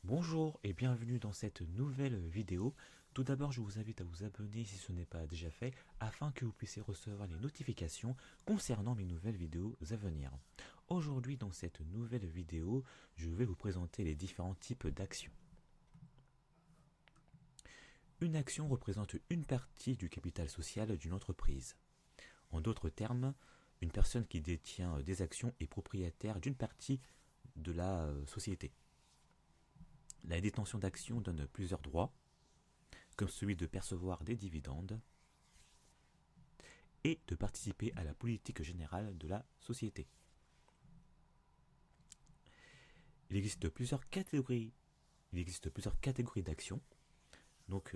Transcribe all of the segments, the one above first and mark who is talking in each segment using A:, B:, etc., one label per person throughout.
A: Bonjour et bienvenue dans cette nouvelle vidéo. Tout d'abord, je vous invite à vous abonner si ce n'est pas déjà fait afin que vous puissiez recevoir les notifications concernant mes nouvelles vidéos à venir. Aujourd'hui, dans cette nouvelle vidéo, je vais vous présenter les différents types d'actions. Une action représente une partie du capital social d'une entreprise. En d'autres termes, une personne qui détient des actions est propriétaire d'une partie de la société. La détention d'actions donne plusieurs droits, comme celui de percevoir des dividendes et de participer à la politique générale de la société. Il existe plusieurs catégories d'actions. Donc,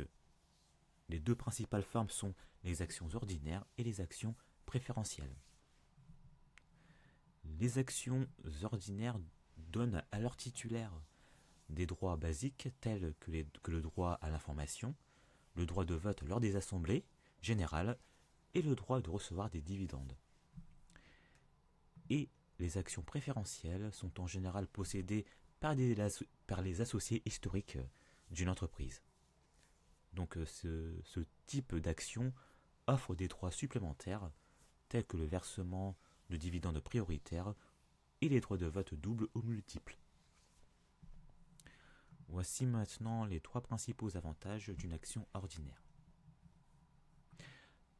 A: les deux principales formes sont les actions ordinaires et les actions préférentielles. Les actions ordinaires donnent à leur titulaire des droits basiques tels que le droit à l'information, le droit de vote lors des assemblées générales et le droit de recevoir des dividendes. Et les actions préférentielles sont en général possédées par les associés historiques d'une entreprise. Donc ce type d'action offre des droits supplémentaires tels que le versement de dividendes prioritaires et les droits de vote doubles ou multiples. Voici maintenant les trois principaux avantages d'une action ordinaire.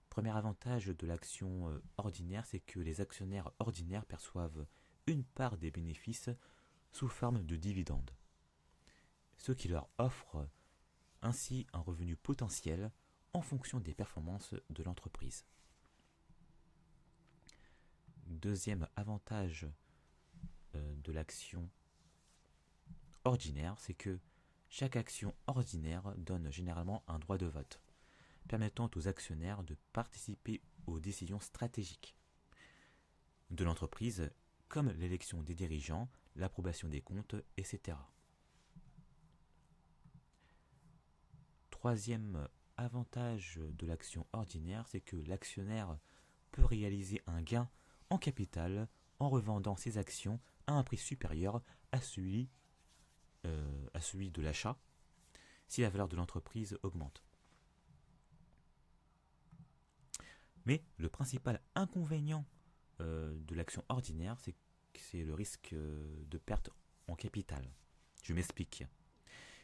A: Premier avantage de l'action ordinaire, c'est que les actionnaires ordinaires perçoivent une part des bénéfices sous forme de dividendes, ce qui leur offre ainsi un revenu potentiel en fonction des performances de l'entreprise. Deuxième avantage de l'action ordinaire, c'est que chaque action ordinaire donne généralement un droit de vote, permettant aux actionnaires de participer aux décisions stratégiques de l'entreprise, comme l'élection des dirigeants, l'approbation des comptes, etc. Troisième avantage de l'action ordinaire, c'est que l'actionnaire peut réaliser un gain en capital en revendant ses actions à un prix supérieur à celui de l'achat si la valeur de l'entreprise augmente. Mais le principal inconvénient de l'action ordinaire, c'est le risque de perte en capital. Je m'explique.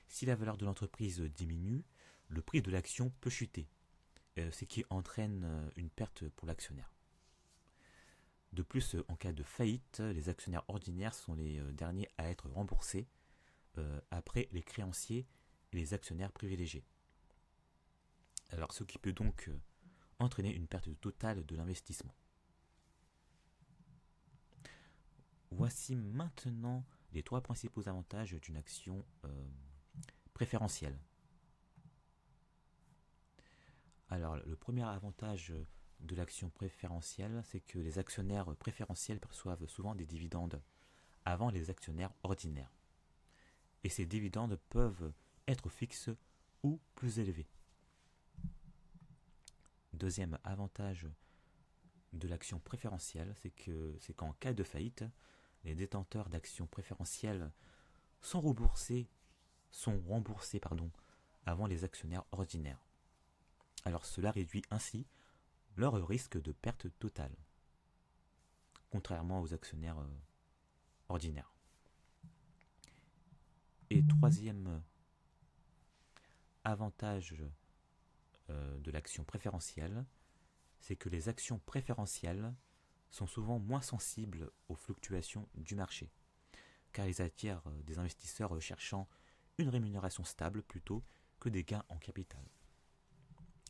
A: Si la valeur de l'entreprise diminue, le prix de l'action peut chuter, ce qui entraîne une perte pour l'actionnaire. De plus, en cas de faillite, les actionnaires ordinaires sont les derniers à être remboursés après les créanciers et les actionnaires privilégiés. Alors, ce qui peut donc entraîner une perte totale de l'investissement. Voici maintenant les trois principaux avantages d'une action préférentielle. Alors, le premier avantage de l'action préférentielle, c'est que les actionnaires préférentiels perçoivent souvent des dividendes avant les actionnaires ordinaires. Et ces dividendes peuvent être fixes ou plus élevés. Deuxième avantage de l'action préférentielle, c'est qu'en cas de faillite, les détenteurs d'actions préférentielles sont remboursés avant les actionnaires ordinaires. Alors cela réduit ainsi leur risque de perte totale, contrairement aux actionnaires ordinaires. Et troisième avantage de l'action préférentielle, c'est que les actions préférentielles sont souvent moins sensibles aux fluctuations du marché, car ils attirent des investisseurs cherchant une rémunération stable plutôt que des gains en capital.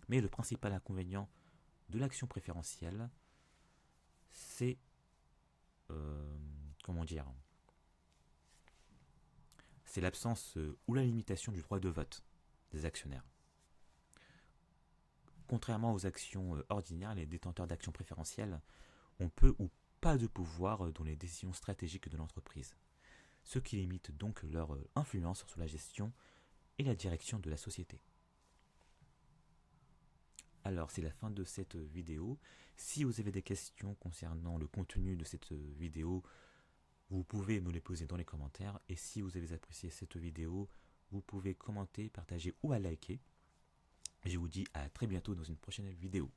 A: Mais le principal inconvénient de l'action préférentielle, c'est c'est l'absence ou la limitation du droit de vote des actionnaires. Contrairement aux actions ordinaires, les détenteurs d'actions préférentielles ont peu ou pas de pouvoir dans les décisions stratégiques de l'entreprise, ce qui limite donc leur influence sur la gestion et la direction de la société. Alors, c'est la fin de cette vidéo. Si vous avez des questions concernant le contenu de cette vidéo, Vous pouvez me les poser dans les commentaires et si vous avez apprécié cette vidéo, vous pouvez commenter, partager ou à liker. Et je vous dis à très bientôt dans une prochaine vidéo.